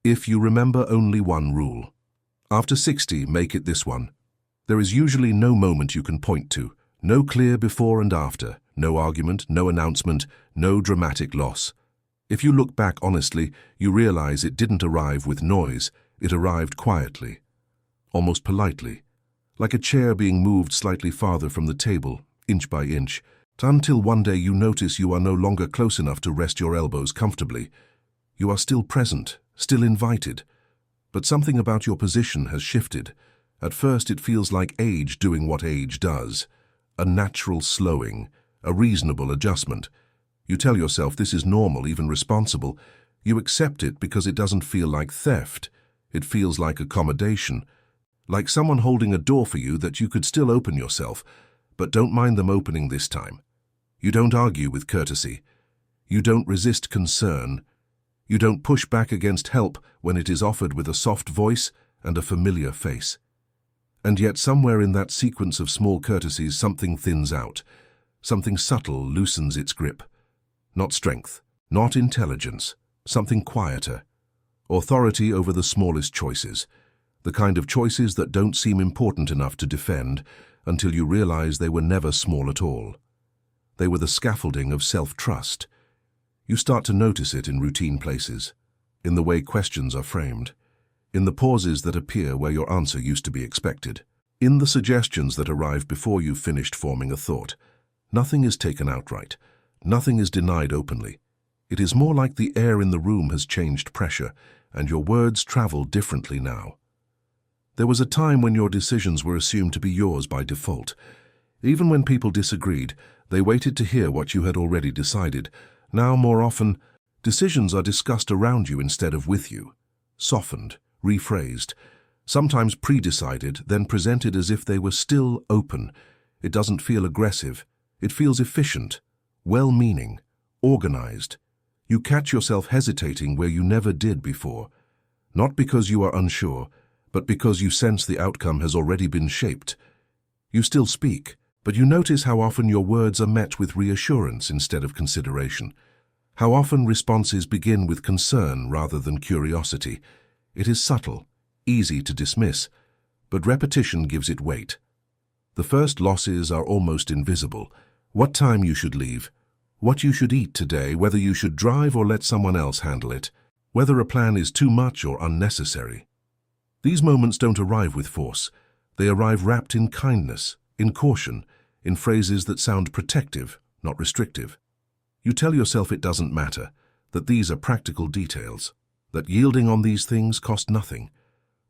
If you remember only one rule. After 60, make it this one. There is usually no moment you can point to, no clear before and after, no argument, no announcement, no dramatic loss. If you look back honestly, you realize it didn't arrive with noise, it arrived quietly, almost politely, like a chair being moved slightly farther from the table, inch by inch, until one day you notice you are no longer close enough to rest your elbows comfortably. You are still present, still invited, but something about your position has shifted. At first it feels like age doing what age does, a natural slowing, a reasonable adjustment. You tell yourself this is normal, even responsible. You accept it because it doesn't feel like theft. It feels like accommodation, like someone holding a door for you that you could still open yourself, but don't mind them opening this time. You don't argue with courtesy. You don't resist concern. You don't push back against help when it is offered with a soft voice and a familiar face. And yet somewhere in that sequence of small courtesies something thins out. Something subtle loosens its grip. Not strength, not intelligence, something quieter. Authority over the smallest choices, the kind of choices that don't seem important enough to defend until you realize they were never small at all. They were the scaffolding of self-trust. You start to notice it in routine places, in the way questions are framed, in the pauses that appear where your answer used to be expected, in the suggestions that arrive before you've finished forming a thought. Nothing is taken outright. Nothing is denied openly. It is more like the air in the room has changed pressure, and your words travel differently now. There was a time when your decisions were assumed to be yours by default. Even when people disagreed, they waited to hear what you had already decided. Now, more often, decisions are discussed around you instead of with you, softened, rephrased, sometimes pre-decided, then presented as if they were still open. It doesn't feel aggressive. It feels efficient, well-meaning, organized. You catch yourself hesitating where you never did before, not because you are unsure, but because you sense the outcome has already been shaped. You still speak, but you notice how often your words are met with reassurance instead of consideration, how often responses begin with concern rather than curiosity. It is subtle, easy to dismiss, but repetition gives it weight. The first losses are almost invisible. What time you should leave, what you should eat today, whether you should drive or let someone else handle it, whether a plan is too much or unnecessary. These moments don't arrive with force. They arrive wrapped in kindness, in caution, in phrases that sound protective, not restrictive. You tell yourself it doesn't matter, that these are practical details, that yielding on these things cost nothing.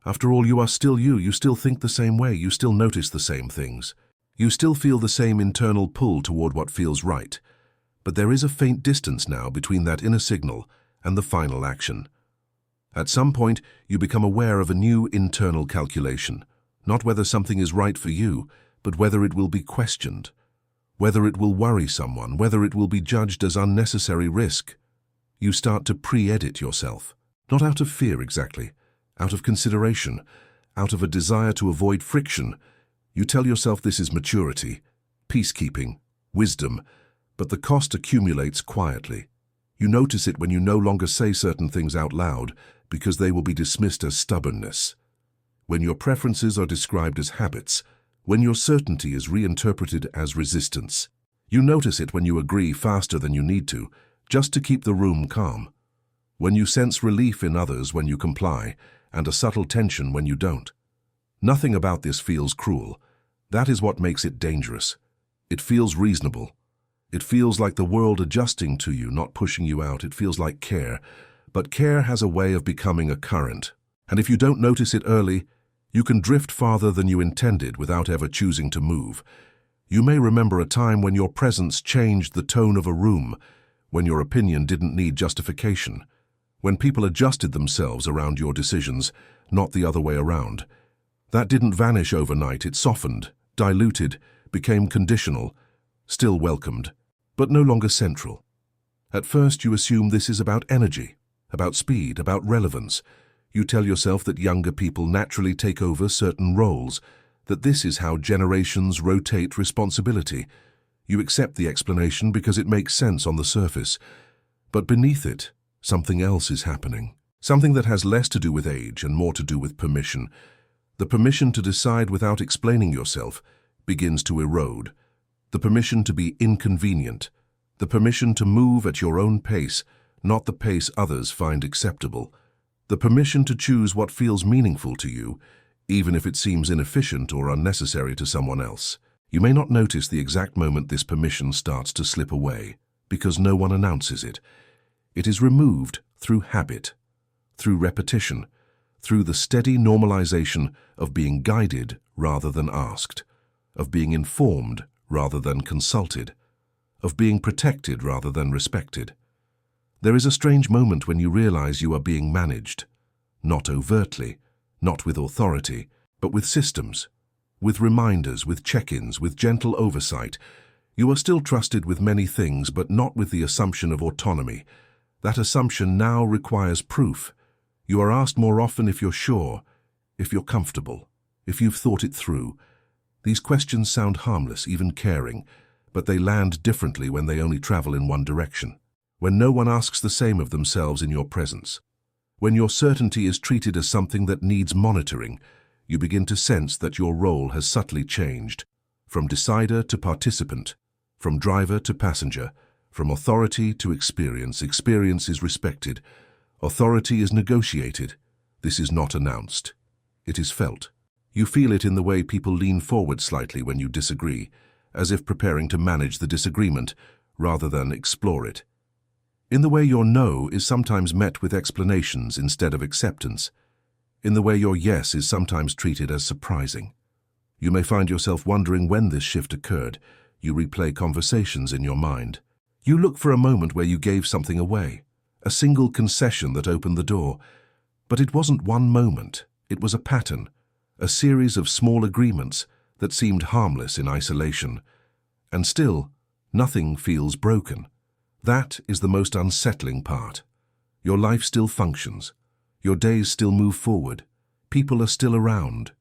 After all, you are still you still think the same way, you still notice the same things. You still feel the same internal pull toward what feels right. But there is a faint distance now between that inner signal and the final action. At some point, you become aware of a new internal calculation, not whether something is right for you, but whether it will be questioned, whether it will worry someone, whether it will be judged as unnecessary risk. You start to pre-edit yourself, not out of fear exactly, out of consideration, out of a desire to avoid friction. You tell yourself this is maturity, peacekeeping, wisdom, but the cost accumulates quietly. You notice it when you no longer say certain things out loud because they will be dismissed as stubbornness. When your preferences are described as habits, when your certainty is reinterpreted as resistance. You notice it when you agree faster than you need to, just to keep the room calm. When you sense relief in others when you comply, and a subtle tension when you don't. Nothing about this feels cruel. That is what makes it dangerous. It feels reasonable. It feels like the world adjusting to you, not pushing you out. It feels like care. But care has a way of becoming a current. And if you don't notice it early, you can drift farther than you intended without ever choosing to move. You may remember a time when your presence changed the tone of a room, when your opinion didn't need justification, when people adjusted themselves around your decisions, not the other way around. That didn't vanish overnight. It softened, diluted, became conditional, still welcomed, but no longer central. At first you assume this is about energy, about speed, about relevance. You tell yourself that younger people naturally take over certain roles, that this is how generations rotate responsibility. You accept the explanation because it makes sense on the surface. But beneath it, something else is happening. Something that has less to do with age and more to do with permission. The permission to decide without explaining yourself begins to erode. The permission to be inconvenient. The permission to move at your own pace, not the pace others find acceptable. The permission to choose what feels meaningful to you, even if it seems inefficient or unnecessary to someone else. You may not notice the exact moment this permission starts to slip away, because no one announces it. It is removed through habit, through repetition, through the steady normalization of being guided rather than asked, of being informed rather than consulted, of being protected rather than respected. There is a strange moment when you realize you are being managed, not overtly, not with authority, but with systems, with reminders, with check-ins, with gentle oversight. You are still trusted with many things, but not with the assumption of autonomy. That assumption now requires proof. You are asked more often if you're sure, if you're comfortable, if you've thought it through. These questions sound harmless, even caring, but they land differently when they only travel in one direction. When no one asks the same of themselves in your presence. When your certainty is treated as something that needs monitoring, you begin to sense that your role has subtly changed. From decider to participant, from driver to passenger, from authority to experience. Experience is respected. Authority is negotiated. This is not announced. It is felt. You feel it in the way people lean forward slightly when you disagree, as if preparing to manage the disagreement rather than explore it. In the way your no is sometimes met with explanations instead of acceptance. In the way your yes is sometimes treated as surprising. You may find yourself wondering when this shift occurred. You replay conversations in your mind. You look for a moment where you gave something away, a single concession that opened the door. But it wasn't one moment. It was a pattern, a series of small agreements that seemed harmless in isolation. And still, nothing feels broken. That is the most unsettling part. Your life still functions. Your days still move forward. People are still around.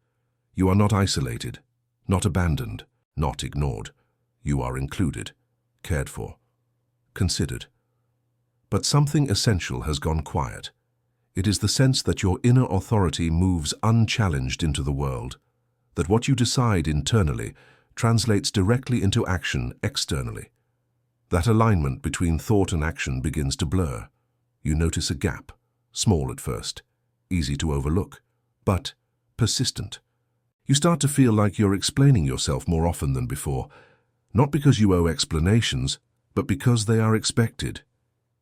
You are not isolated, not abandoned, not ignored. You are included, cared for, considered. But something essential has gone quiet. It is the sense that your inner authority moves unchallenged into the world, that what you decide internally translates directly into action externally. That alignment between thought and action begins to blur. You notice a gap, small at first, easy to overlook, but persistent. You start to feel like you're explaining yourself more often than before, not because you owe explanations, but because they are expected.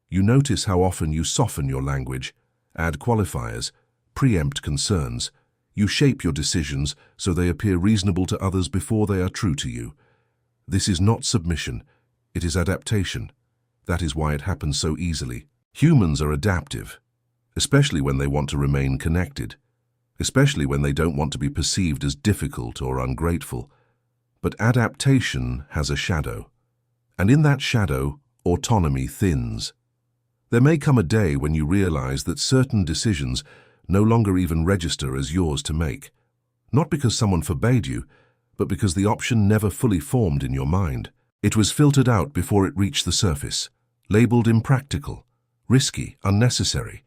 You notice how often you soften your language, add qualifiers, preempt concerns. You shape your decisions so they appear reasonable to others before they are true to you. This is not submission, it is adaptation. That is why it happens so easily. Humans are adaptive, especially when they want to remain connected, especially when they don't want to be perceived as difficult or ungrateful. But adaptation has a shadow, and in that shadow, autonomy thins. There may come a day when you realize that certain decisions no longer even register as yours to make, not because someone forbade you, but because the option never fully formed in your mind. It was filtered out before it reached the surface, labeled impractical, risky, unnecessary.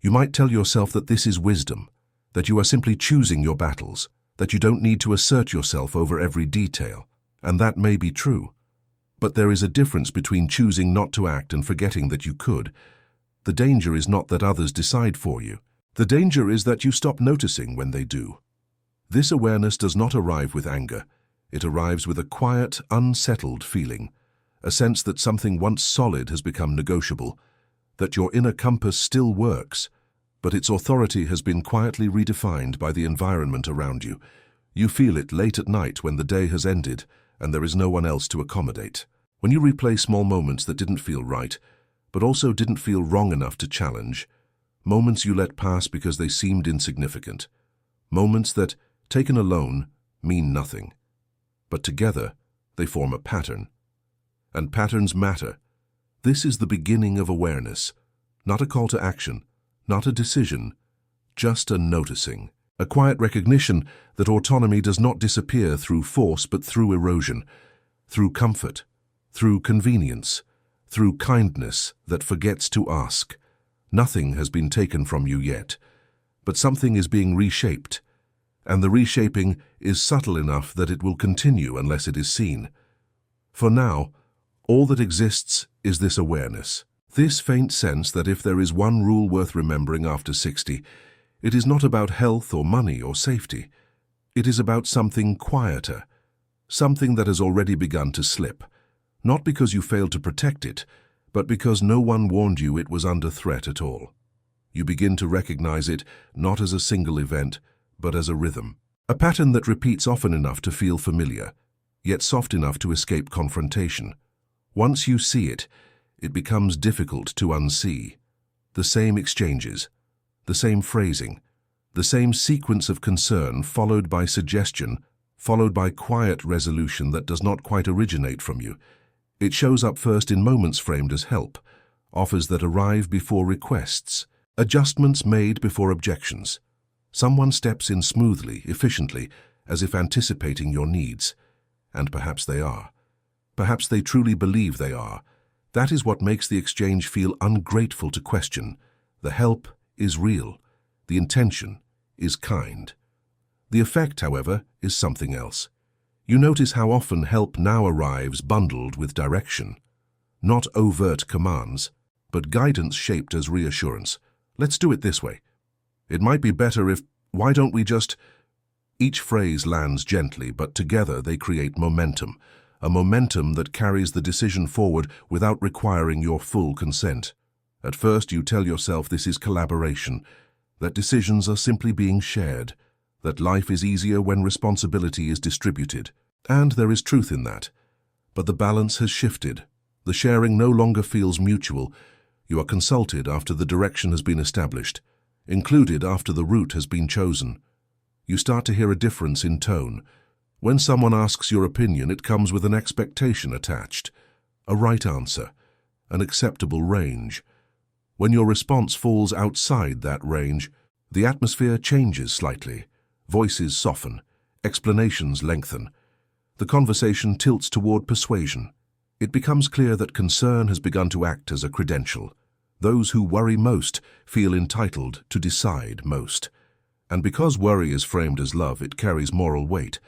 You might tell yourself that this is wisdom, that you are simply choosing your battles, that you don't need to assert yourself over every detail, and that may be true. But there is a difference between choosing not to act and forgetting that you could. The danger is not that others decide for you. The danger is that you stop noticing when they do. This awareness does not arrive with anger. It arrives with a quiet, unsettled feeling, a sense that something once solid has become negotiable, that your inner compass still works, but its authority has been quietly redefined by the environment around you. You feel it late at night when the day has ended and there is no one else to accommodate. When you replay small moments that didn't feel right, but also didn't feel wrong enough to challenge, moments you let pass because they seemed insignificant, moments that, taken alone, mean nothing. But together, they form a pattern. And patterns matter. This is the beginning of awareness, not a call to action, not a decision, just a noticing, a quiet recognition that autonomy does not disappear through force but through erosion, through comfort, through convenience, through kindness that forgets to ask. Nothing has been taken from you yet, but something is being reshaped, and the reshaping is subtle enough that it will continue unless it is seen. For now, all that exists is this awareness, this faint sense that if there is one rule worth remembering after 60, it is not about health or money or safety. It is about something quieter, something that has already begun to slip, not because you failed to protect it, but because no one warned you it was under threat at all. You begin to recognize it not as a single event, but as a rhythm, a pattern that repeats often enough to feel familiar, yet soft enough to escape confrontation. Once you see it, it becomes difficult to unsee. The same exchanges, the same phrasing, the same sequence of concern followed by suggestion, followed by quiet resolution that does not quite originate from you. It shows up first in moments framed as help, offers that arrive before requests, adjustments made before objections. Someone steps in smoothly, efficiently, as if anticipating your needs. And perhaps they are. Perhaps they truly believe they are. That is what makes the exchange feel ungrateful to question. The help is real. The intention is kind. The effect, however, is something else. You notice how often help now arrives bundled with direction. Not overt commands, but guidance shaped as reassurance. Let's do it this way. It might be better if, why don't we just... Each phrase lands gently, but together they create momentum. A momentum that carries the decision forward without requiring your full consent. At first you tell yourself this is collaboration, that decisions are simply being shared, that life is easier when responsibility is distributed. And there is truth in that. But the balance has shifted. The sharing no longer feels mutual. You are consulted after the direction has been established, included after the route has been chosen. You start to hear a difference in tone. When someone asks your opinion, it comes with an expectation attached, a right answer, an acceptable range. When your response falls outside that range, the atmosphere changes slightly. Voices soften, explanations lengthen. The conversation tilts toward persuasion. It becomes clear that concern has begun to act as a credential. Those who worry most feel entitled to decide most. And because worry is framed as love, it carries moral weight.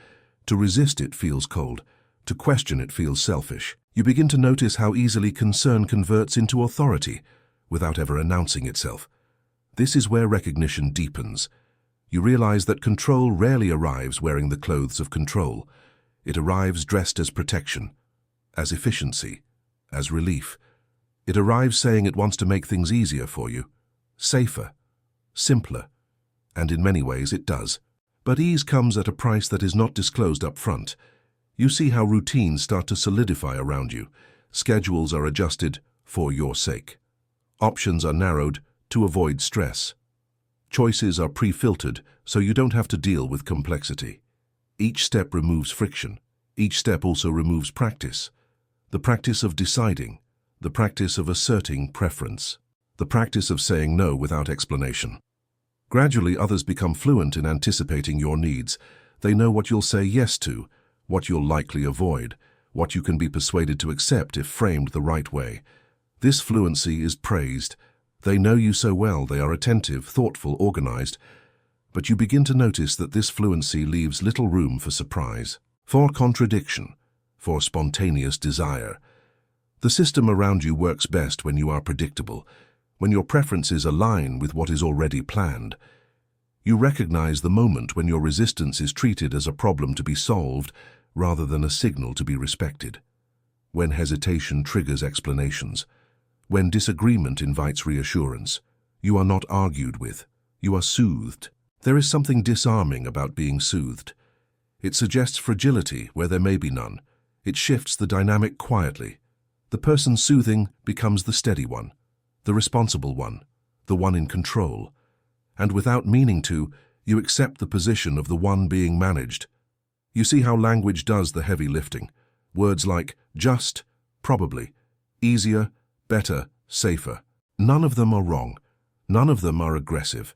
To resist it feels cold. To question it feels selfish. You begin to notice how easily concern converts into authority without ever announcing itself. This is where recognition deepens. You realize that control rarely arrives wearing the clothes of control. It arrives dressed as protection, as efficiency, as relief. It arrives saying it wants to make things easier for you, safer, simpler, and in many ways it does. But ease comes at a price that is not disclosed up front. You see how routines start to solidify around you. Schedules are adjusted for your sake. Options are narrowed to avoid stress. Choices are pre-filtered so you don't have to deal with complexity. Each step removes friction. Each step also removes practice. The practice of deciding, the practice of asserting preference, the practice of saying no without explanation. Gradually, others become fluent in anticipating your needs. They know what you'll say yes to, what you'll likely avoid, what you can be persuaded to accept if framed the right way. This fluency is praised. They know you so well, they are attentive, thoughtful, organized. But you begin to notice that this fluency leaves little room for surprise, for contradiction, for spontaneous desire. The system around you works best when you are predictable, when your preferences align with what is already planned. You recognize the moment when your resistance is treated as a problem to be solved rather than a signal to be respected, when hesitation triggers explanations, when disagreement invites reassurance. You are not argued with, you are soothed. There is something disarming about being soothed. It suggests fragility where there may be none. It shifts the dynamic quietly. The person soothing becomes the steady one, the responsible one, the one in control. And without meaning to, you accept the position of the one being managed. You see how language does the heavy lifting. Words like just, probably, easier, better, safer. None of them are wrong. None of them are aggressive.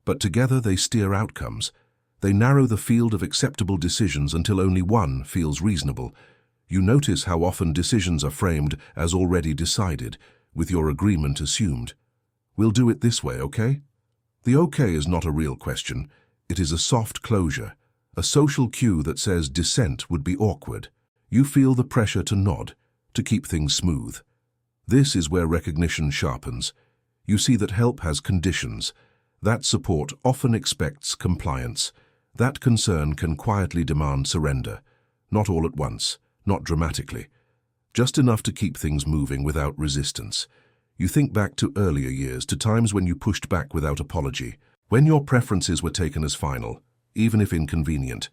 But together they steer outcomes. They narrow the field of acceptable decisions until only one feels reasonable. You notice how often decisions are framed as already decided, with your agreement assumed. We'll do it this way, okay? The okay is not a real question. It is a soft closure, a social cue that says dissent would be awkward. You feel the pressure to nod, to keep things smooth. This is where recognition sharpens. You see that help has conditions. That support often expects compliance. That concern can quietly demand surrender. Not all at once, not dramatically. Just enough to keep things moving without resistance. You think back to earlier years, to times when you pushed back without apology, when your preferences were taken as final, even if inconvenient.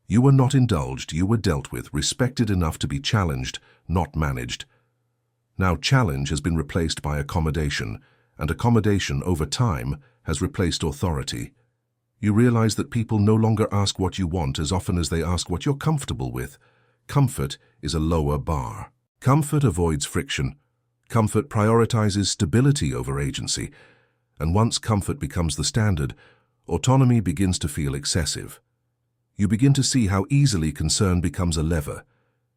You were not indulged, you were dealt with, respected enough to be challenged, not managed. Now challenge has been replaced by accommodation, and accommodation over time has replaced authority. You realize that people no longer ask what you want as often as they ask what you're comfortable with. Comfort is a lower bar. Comfort avoids friction. Comfort prioritizes stability over agency. And once comfort becomes the standard, autonomy begins to feel excessive. You begin to see how easily concern becomes a lever.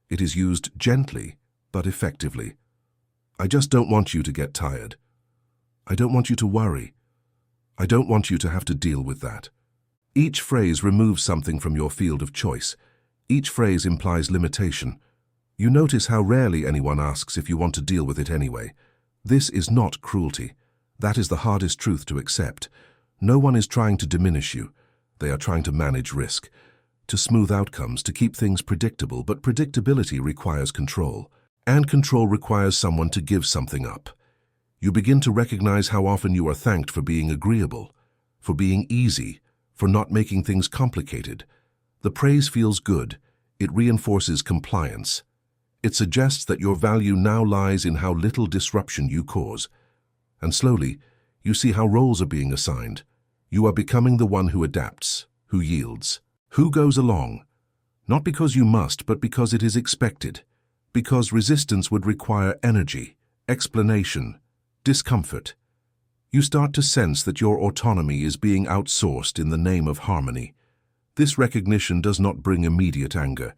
It is used gently, but effectively. I just don't want you to get tired. I don't want you to worry. I don't want you to have to deal with that. Each phrase removes something from your field of choice. Each phrase implies limitation. You notice how rarely anyone asks if you want to deal with it anyway. This is not cruelty. That is the hardest truth to accept. No one is trying to diminish you. They are trying to manage risk, to smooth outcomes, to keep things predictable, but predictability requires control. And control requires someone to give something up. You begin to recognize how often you are thanked for being agreeable, for being easy, for not making things complicated. The praise feels good. It reinforces compliance. It suggests that your value now lies in how little disruption you cause. And slowly, you see how roles are being assigned. You are becoming the one who adapts, who yields, who goes along. Not because you must, but because it is expected. Because resistance would require energy, explanation, discomfort. You start to sense that your autonomy is being outsourced in the name of harmony. This recognition does not bring immediate anger.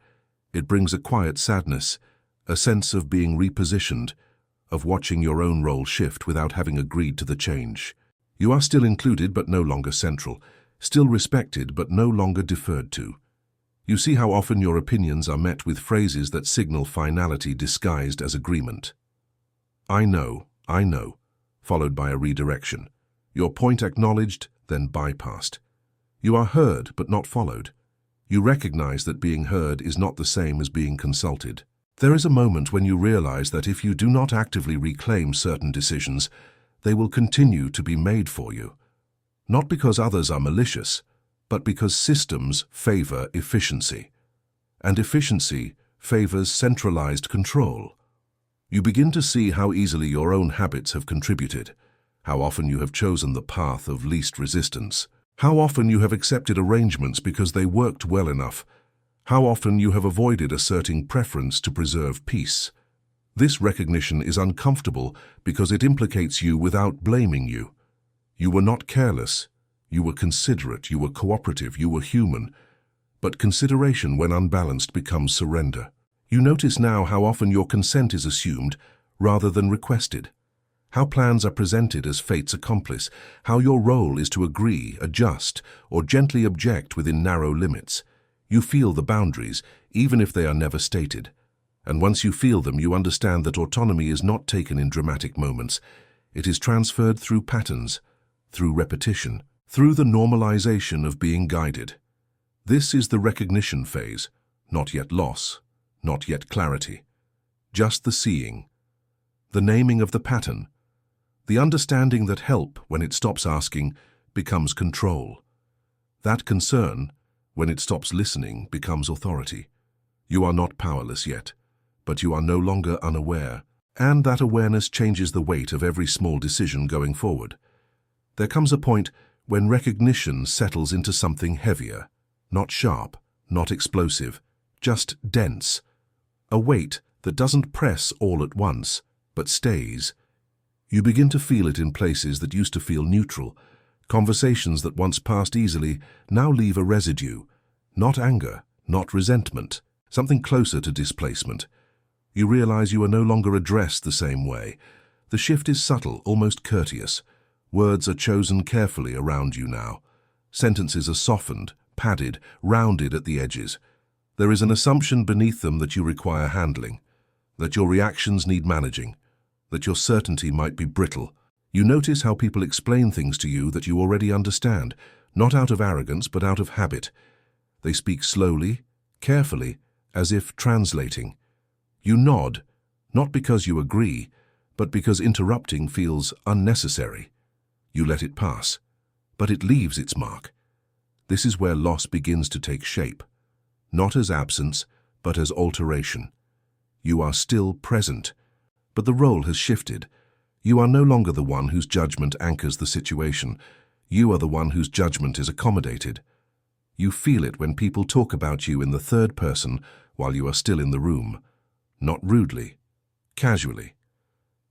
It brings a quiet sadness, a sense of being repositioned, of watching your own role shift without having agreed to the change. You are still included but no longer central, still respected but no longer deferred to. You see how often your opinions are met with phrases that signal finality disguised as agreement. I know, followed by a redirection. Your point acknowledged, then bypassed. You are heard but not followed. You recognize that being heard is not the same as being consulted. There is a moment when you realize that if you do not actively reclaim certain decisions, they will continue to be made for you. Not because others are malicious, but because systems favor efficiency. And efficiency favors centralized control. You begin to see how easily your own habits have contributed, how often you have chosen the path of least resistance, how often you have accepted arrangements because they worked well enough, how often you have avoided asserting preference to preserve peace. This recognition is uncomfortable because it implicates you without blaming you. You were not careless, you were considerate, you were cooperative, you were human. But consideration, when unbalanced, becomes surrender. You notice now how often your consent is assumed rather than requested, how plans are presented as fate's accomplice, how your role is to agree, adjust, or gently object within narrow limits. You feel the boundaries, even if they are never stated. And once you feel them, you understand that autonomy is not taken in dramatic moments. It is transferred through patterns, through repetition, through the normalization of being guided. This is the recognition phase, not yet loss, not yet clarity. Just the seeing, the naming of the pattern, the understanding that help, when it stops asking, becomes control. That concern, when it stops listening, becomes authority. You are not powerless yet, but you are no longer unaware, and that awareness changes the weight of every small decision going forward. There comes a point when recognition settles into something heavier, not sharp, not explosive, just dense. A weight that doesn't press all at once, but stays. You begin to feel it in places that used to feel neutral. Conversations that once passed easily now leave a residue. Not anger, not resentment, something closer to displacement. You realize you are no longer addressed the same way. The shift is subtle, almost courteous. Words are chosen carefully around you now. Sentences are softened, padded, rounded at the edges. There is an assumption beneath them that you require handling, that your reactions need managing, that your certainty might be brittle. You notice how people explain things to you that you already understand, not out of arrogance but out of habit. They speak slowly, carefully, as if translating. You nod, not because you agree, but because interrupting feels unnecessary. You let it pass, but it leaves its mark. This is where loss begins to take shape, not as absence, but as alteration. You are still present, but the role has shifted. You are no longer the one whose judgment anchors the situation. You are the one whose judgment is accommodated. You feel it when people talk about you in the third person while you are still in the room, not rudely, casually.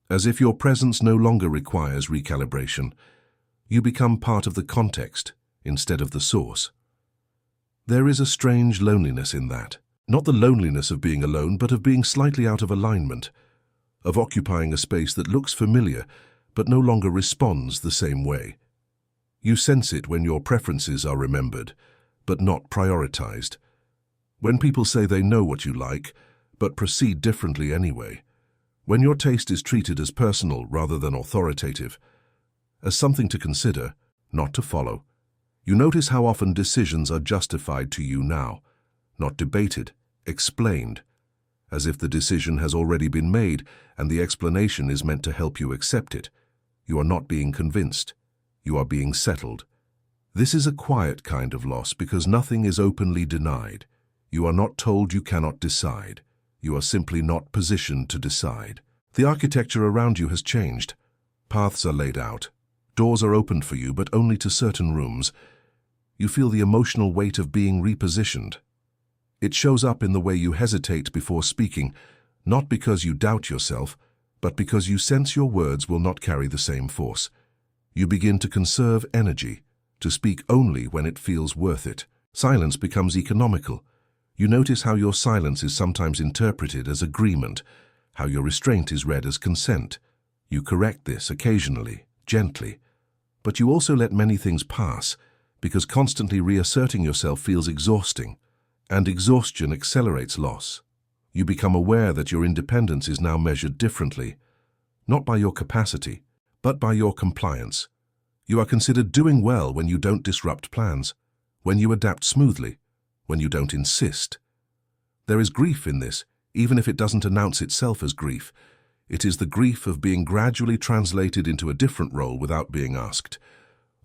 As if your presence no longer requires recalibration, you become part of the context instead of the source. There is a strange loneliness in that. Not the loneliness of being alone, but of being slightly out of alignment, of occupying a space that looks familiar but no longer responds the same way. You sense it when your preferences are remembered, but not prioritized. When people say they know what you like, but proceed differently anyway. When your taste is treated as personal rather than authoritative, as something to consider, not to follow. You notice how often decisions are justified to you now, not debated, explained, as if the decision has already been made and the explanation is meant to help you accept it. You are not being convinced. You are being settled. This is a quiet kind of loss because nothing is openly denied. You are not told you cannot decide. You are simply not positioned to decide. The architecture around you has changed. Paths are laid out. Doors are opened for you, but only to certain rooms. You feel the emotional weight of being repositioned. It shows up in the way you hesitate before speaking, not because you doubt yourself, but because you sense your words will not carry the same force. You begin to conserve energy, to speak only when it feels worth it. Silence becomes economical. You notice how your silence is sometimes interpreted as agreement, how your restraint is read as consent. You correct this occasionally, gently. But you also let many things pass, because constantly reasserting yourself feels exhausting, and exhaustion accelerates loss. You become aware that your independence is now measured differently, not by your capacity, but by your compliance. You are considered doing well when you don't disrupt plans, when you adapt smoothly, when you don't insist. There is grief in this, even if it doesn't announce itself as grief. It is the grief of being gradually translated into a different role without being asked,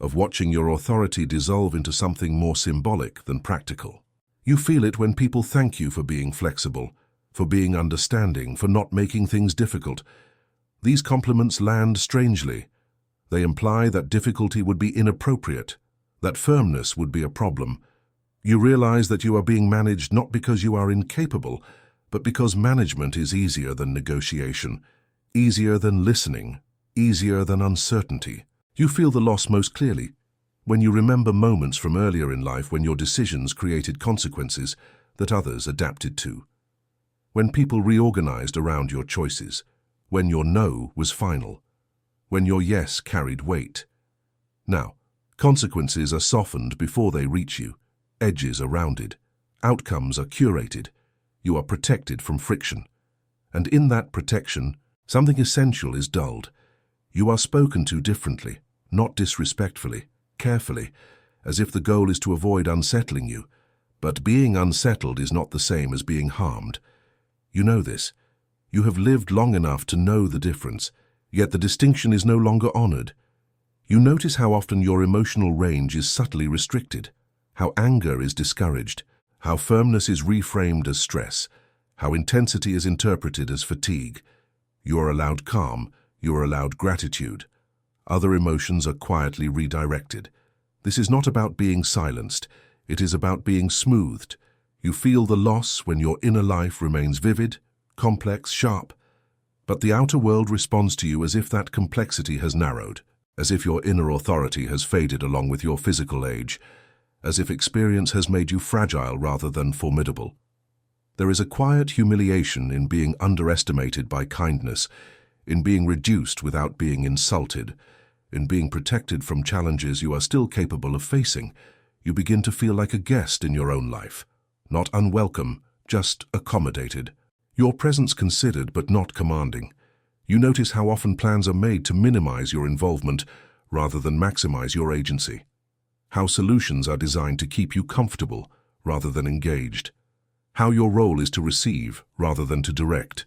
of watching your authority dissolve into something more symbolic than practical. You feel it when people thank you for being flexible, for being understanding, for not making things difficult. These compliments land strangely. They imply that difficulty would be inappropriate, that firmness would be a problem. You realize that you are being managed not because you are incapable, but because management is easier than negotiation, easier than listening, easier than uncertainty. You feel the loss most clearly when you remember moments from earlier in life when your decisions created consequences that others adapted to. When people reorganized around your choices, when your no was final, when your yes carried weight. Now, consequences are softened before they reach you, edges are rounded, outcomes are curated, you are protected from friction. And in that protection, something essential is dulled. You are spoken to differently, not disrespectfully, carefully, as if the goal is to avoid unsettling you. But being unsettled is not the same as being harmed. You know this. You have lived long enough to know the difference, yet the distinction is no longer honored. You notice how often your emotional range is subtly restricted, how anger is discouraged, how firmness is reframed as stress, how intensity is interpreted as fatigue. You are allowed calm, you are allowed gratitude. Other emotions are quietly redirected. This is not about being silenced, it is about being smoothed. You feel the loss when your inner life remains vivid, complex, sharp. But the outer world responds to you as if that complexity has narrowed, as if your inner authority has faded along with your physical age, as if experience has made you fragile rather than formidable. There is a quiet humiliation in being underestimated by kindness, in being reduced without being insulted, in being protected from challenges you are still capable of facing, you begin to feel like a guest in your own life. Not unwelcome, just accommodated. Your presence considered but not commanding. You notice how often plans are made to minimize your involvement rather than maximize your agency. How solutions are designed to keep you comfortable rather than engaged. How your role is to receive rather than to direct.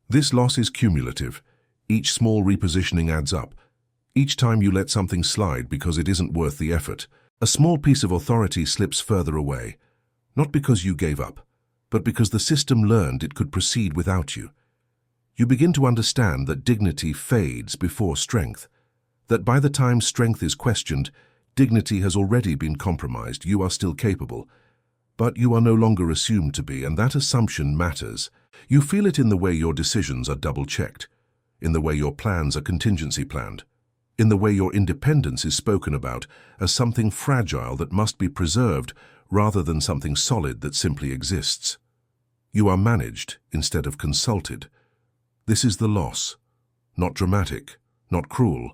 This loss is cumulative. Each small repositioning adds up. Each time you let something slide because it isn't worth the effort, a small piece of authority slips further away. Not because you gave up, but because the system learned it could proceed without you. You begin to understand that dignity fades before strength, that by the time strength is questioned, dignity has already been compromised. You are still capable, but you are no longer assumed to be, and that assumption matters. You feel it in the way your decisions are double-checked, in the way your plans are contingency planned, in the way your independence is spoken about as something fragile that must be preserved rather than something solid that simply exists. You are managed instead of consulted. This is the loss. Not dramatic, not cruel,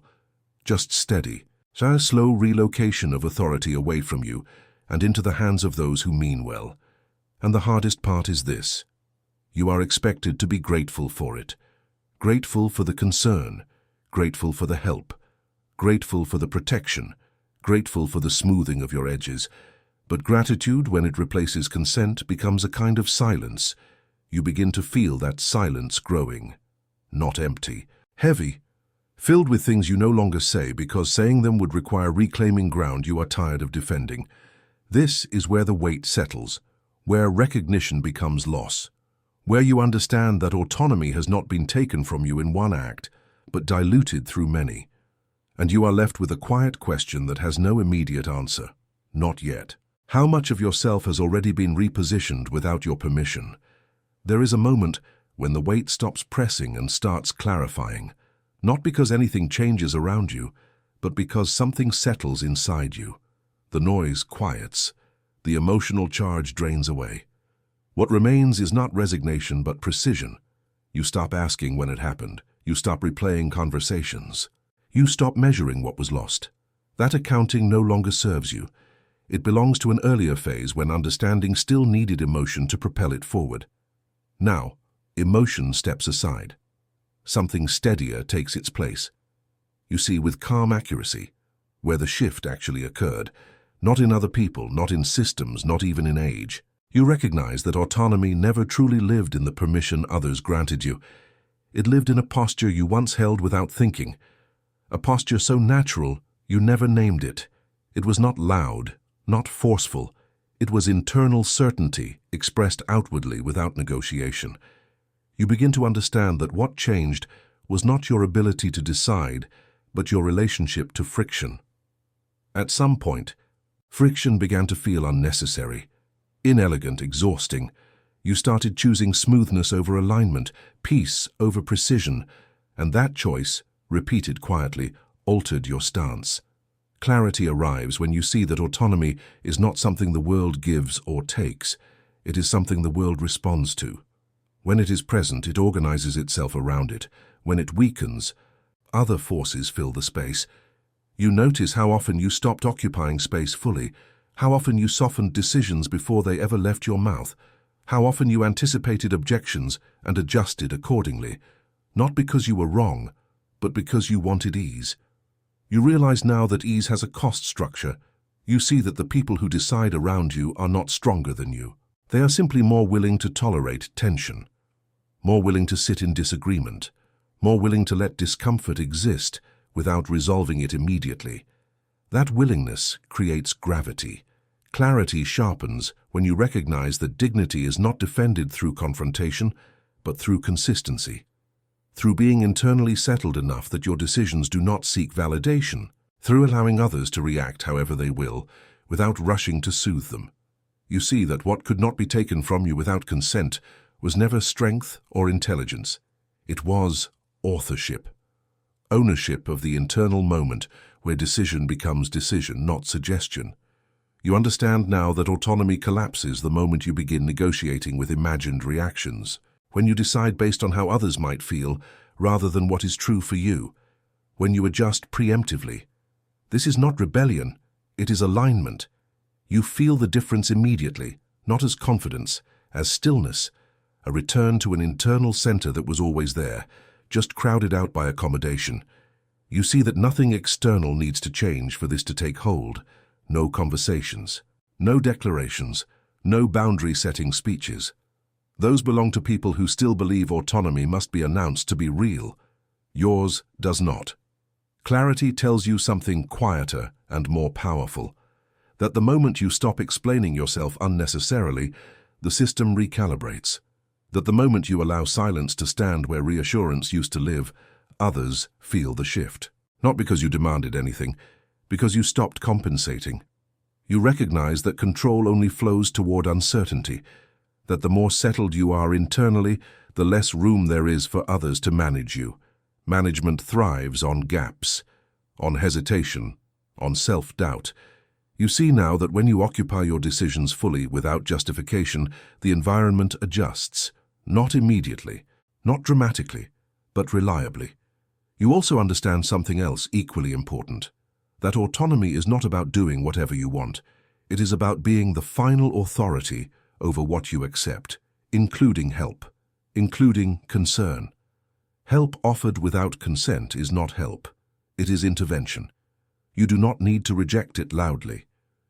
just steady. A slow relocation of authority away from you and into the hands of those who mean well. And the hardest part is this. You are expected to be grateful for it. Grateful for the concern, grateful for the help, grateful for the protection, grateful for the smoothing of your edges. But gratitude, when it replaces consent, becomes a kind of silence. You begin to feel that silence growing. Not empty, heavy, filled with things you no longer say because saying them would require reclaiming ground you are tired of defending. This is where the weight settles, where recognition becomes loss, where you understand that autonomy has not been taken from you in one act, but diluted through many. And you are left with a quiet question that has no immediate answer. Not yet. How much of yourself has already been repositioned without your permission? There is a moment when the weight stops pressing and starts clarifying, not because anything changes around you, but because something settles inside you. The noise quiets. The emotional charge drains away. What remains is not resignation but precision. You stop asking when it happened. You stop replaying conversations. You stop measuring what was lost. That accounting no longer serves you. It belongs to an earlier phase when understanding still needed emotion to propel it forward. Now, emotion steps aside. Something steadier takes its place. You see with calm accuracy where the shift actually occurred, not in other people, not in systems, not even in age. You recognize that autonomy never truly lived in the permission others granted you. It lived in a posture you once held without thinking, a posture so natural you never named it. It was not loud, not forceful. It was internal certainty expressed outwardly without negotiation. You begin to understand that what changed was not your ability to decide, but your relationship to friction. At some point, friction began to feel unnecessary, inelegant, exhausting. You started choosing smoothness over alignment, peace over precision, and that choice, repeated quietly, altered your stance. Clarity arrives when you see that autonomy is not something the world gives or takes. It is something the world responds to. When it is present, it organizes itself around it. When it weakens, other forces fill the space. You notice how often you stopped occupying space fully, how often you softened decisions before they ever left your mouth, how often you anticipated objections and adjusted accordingly, not because you were wrong, but because you wanted ease. You realize now that ease has a cost structure. You see that the people who decide around you are not stronger than you. They are simply more willing to tolerate tension, more willing to sit in disagreement, more willing to let discomfort exist without resolving it immediately. That willingness creates gravity. Clarity sharpens when you recognize that dignity is not defended through confrontation, but through consistency. Through being internally settled enough that your decisions do not seek validation, through allowing others to react however they will, without rushing to soothe them. You see that what could not be taken from you without consent was never strength or intelligence. It was authorship. Ownership of the internal moment where decision becomes decision, not suggestion. You understand now that autonomy collapses the moment you begin negotiating with imagined reactions, when you decide based on how others might feel rather than what is true for you. when you adjust preemptively. This is not rebellion, it is alignment. You feel the difference immediately, not as confidence, as stillness, a return to an internal center that was always there, just crowded out by accommodation. You see that nothing external needs to change for this to take hold. No conversations, no declarations, no boundary-setting speeches. Those belong to people who still believe autonomy must be announced to be real. Yours does not. Clarity tells you something quieter and more powerful. That the moment you stop explaining yourself unnecessarily, the system recalibrates. That the moment you allow silence to stand where reassurance used to live, others feel the shift. Not because you demanded anything, because you stopped compensating. You recognize that control only flows toward uncertainty, that the more settled you are internally, the less room there is for others to manage you. Management thrives on gaps, on hesitation, on self-doubt. You see now that when you occupy your decisions fully without justification, the environment adjusts, not immediately, not dramatically, but reliably. You also understand something else equally important, that autonomy is not about doing whatever you want. It is about being the final authority over what you accept, including help, including concern. Help offered without consent is not help. It is intervention. You do not need to reject it loudly.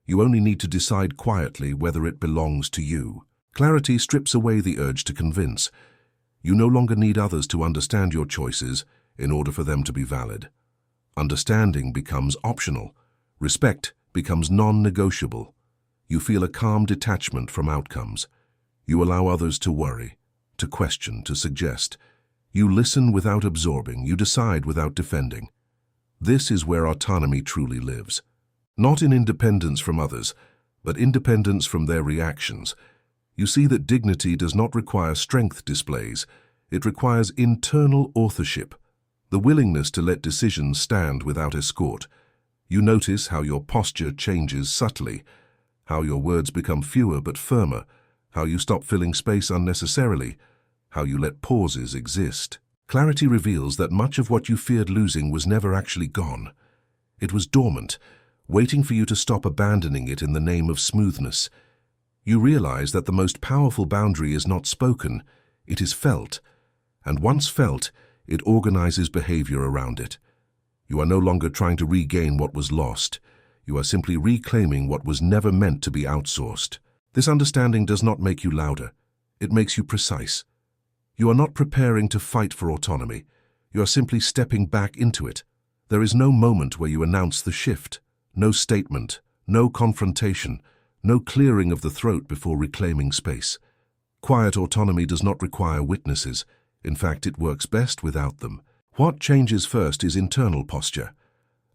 You only need to decide quietly whether it belongs to you. Clarity strips away the urge to convince. You no longer need others to understand your choices in order for them to be valid. Understanding becomes optional. Respect becomes non-negotiable. You feel a calm detachment from outcomes. You allow others to worry, to question, to suggest. You listen without absorbing. You decide without defending. This is where autonomy truly lives. Not in independence from others, but independence from their reactions. You see that dignity does not require strength displays. It requires internal authorship, the willingness to let decisions stand without escort. You notice how your posture changes subtly, how your words become fewer but firmer, how you stop filling space unnecessarily, how you let pauses exist. Clarity reveals that much of what you feared losing was never actually gone. It was dormant, waiting for you to stop abandoning it in the name of smoothness. You realize that the most powerful boundary is not spoken, it is felt, and once felt, it organizes behavior around it. You are no longer trying to regain what was lost. You are simply reclaiming what was never meant to be outsourced. This understanding does not make you louder. It makes you precise. You are not preparing to fight for autonomy. You are simply stepping back into it. There is no moment where you announce the shift, no statement, no confrontation, no clearing of the throat before reclaiming space. Quiet autonomy does not require witnesses. In fact, it works best without them. What changes first is internal posture,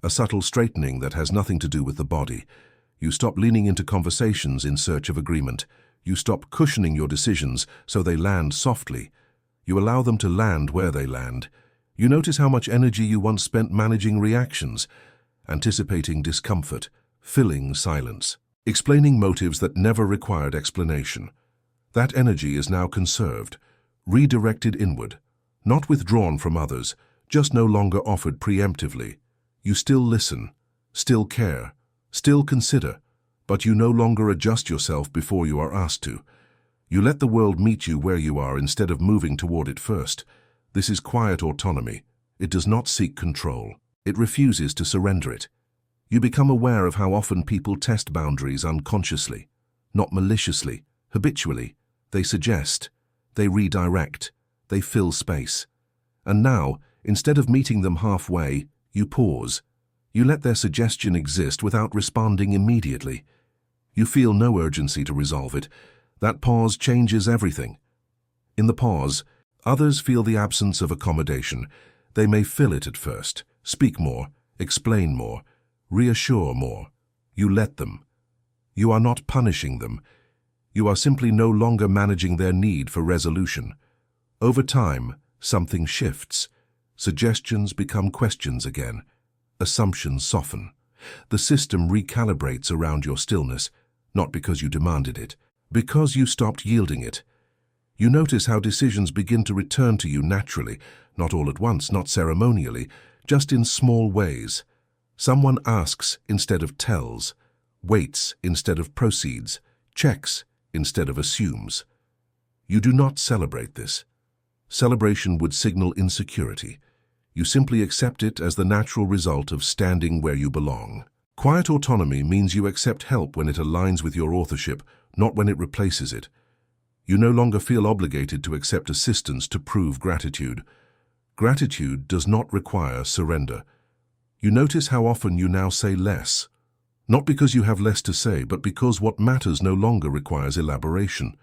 a subtle straightening that has nothing to do with the body. You stop leaning into conversations in search of agreement. You stop cushioning your decisions so they land softly. You allow them to land where they land. You notice how much energy you once spent managing reactions, anticipating discomfort, filling silence, explaining motives that never required explanation. That energy is now conserved, redirected inward, not withdrawn from others, just no longer offered preemptively. You still listen, still care, still consider, but you no longer adjust yourself before you are asked to. You let the world meet you where you are instead of moving toward it first. This is quiet autonomy. It does not seek control. It refuses to surrender it. You become aware of how often people test boundaries unconsciously, not maliciously, habitually. They suggest, they redirect, they fill space. And now, instead of meeting them halfway, you pause. You let their suggestion exist without responding immediately. You feel no urgency to resolve it. That pause changes everything. In the pause, others feel the absence of accommodation. They may fill it at first, speak more, explain more, reassure more. You let them. You are not punishing them. You are simply no longer managing their need for resolution. Over time, something shifts. Suggestions become questions again. Assumptions soften. The system recalibrates around your stillness, not because you demanded it, because you stopped yielding it. You notice how decisions begin to return to you naturally, not all at once, not ceremonially, just in small ways. Someone asks instead of tells, waits instead of proceeds, checks instead of assumes. You do not celebrate this. Celebration would signal insecurity. You simply accept it as the natural result of standing where you belong. Quiet autonomy means you accept help when it aligns with your authorship, not when it replaces it. You no longer feel obligated to accept assistance to prove gratitude. Gratitude does not require surrender. You notice how often you now say less. Not because you have less to say, but because what matters no longer requires elaboration.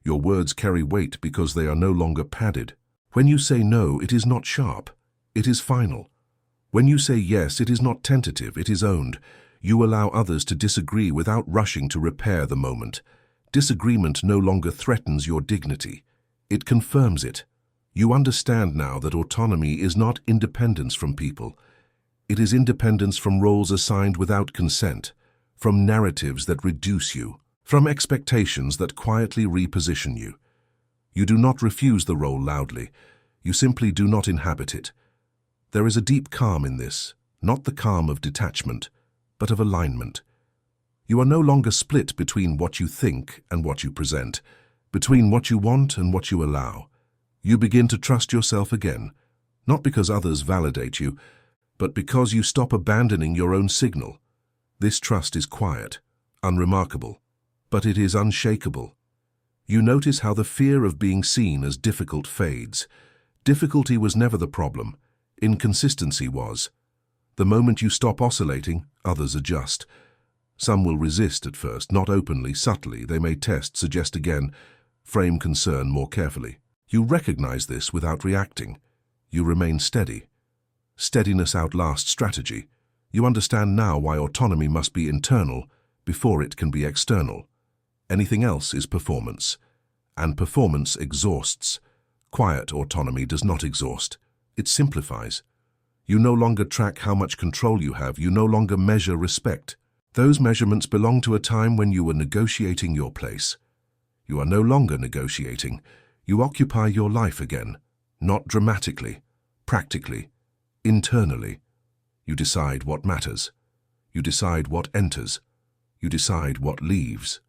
Your words carry weight because they are no longer padded. When you say no, it is not sharp. It is final. When you say yes, it is not tentative, it is owned. You allow others to disagree without rushing to repair the moment. Disagreement no longer threatens your dignity. It confirms it. You understand now that autonomy is not independence from people. It is independence from roles assigned without consent, from narratives that reduce you, from expectations that quietly reposition you. You do not refuse the role loudly. You simply do not inhabit it. There is a deep calm in this, not the calm of detachment, but of alignment. You are no longer split between what you think and what you present, between what you want and what you allow. You begin to trust yourself again, not because others validate you, but because you stop abandoning your own signal. This trust is quiet, unremarkable, but it is unshakable. You notice how the fear of being seen as difficult fades. Difficulty was never the problem. Inconsistency was. The moment you stop oscillating, others adjust. Some will resist at first, not openly, subtly. They may test, suggest again, frame concern more carefully. You recognize this without reacting. You remain steady. Steadiness outlasts strategy. You understand now why autonomy must be internal before it can be external. Anything else is performance, and performance exhausts. Quiet autonomy does not exhaust. It simplifies. You no longer track how much control you have. You no longer measure respect. Those measurements belong to a time when you were negotiating your place. You are no longer negotiating. You occupy your life again, not dramatically, practically, internally. You decide what matters. You decide what enters. You decide what leaves.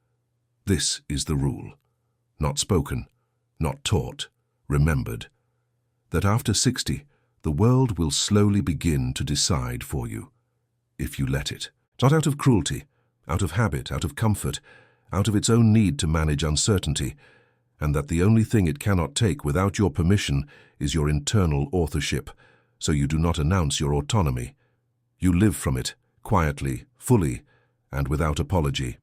This is the rule. Not spoken, not taught, remembered. That after 60, the world will slowly begin to decide for you, if you let it. Not out of cruelty, out of habit, out of comfort, out of its own need to manage uncertainty, and that the only thing it cannot take without your permission is your internal authorship, so you do not announce your autonomy. You live from it, quietly, fully, and without apology.